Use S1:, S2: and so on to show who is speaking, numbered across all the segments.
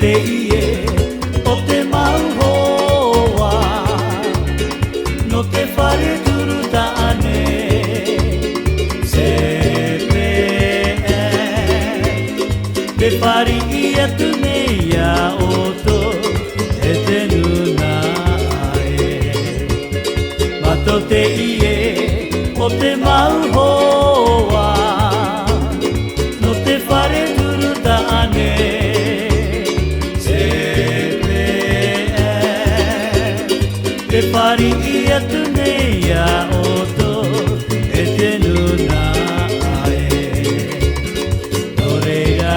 S1: te ie o te mauhoa no te whare turuta ane sepe te whari ia tu nei a oto e te nuna ae mato te ie o te mauhoa no te whare turuta ane te pari ia tu nei a oto e te nuna ae no reira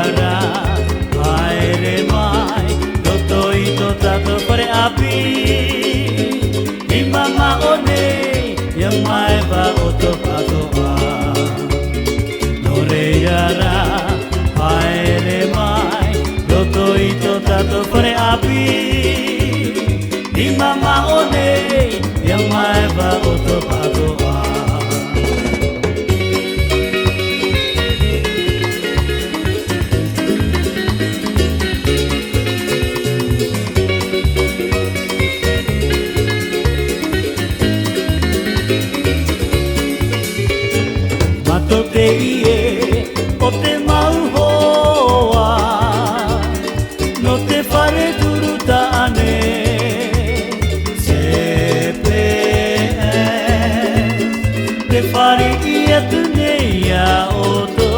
S1: aere mai roto i to tato pare api i mama o nei ia mai va oto pato a no reira aere mai roto i to tato pare api i mama o nei ia mai va o to patoa mato te ie o te mauhoa no te whare turuta ane te whare ia tu nei a oto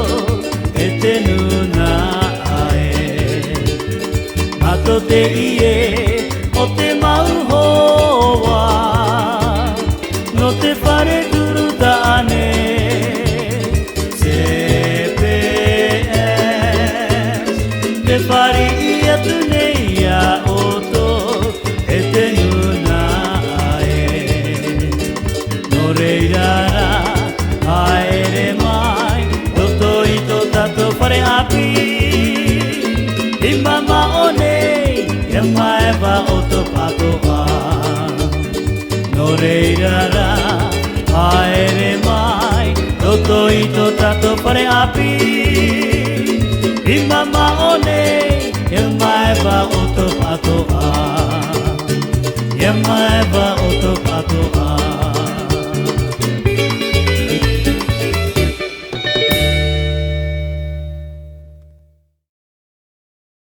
S1: e te nuna ae mato te ie o te mauhoa no te whare turuta ane te whare ia tu nei a oto e te nuna ae no reira aere mai roto i to tato whare api i mama o nei ia mai va o to patoa no reira aere mai roto i to tato whare api i mama o nei ia mai va o to patoa ia mai va o to patoa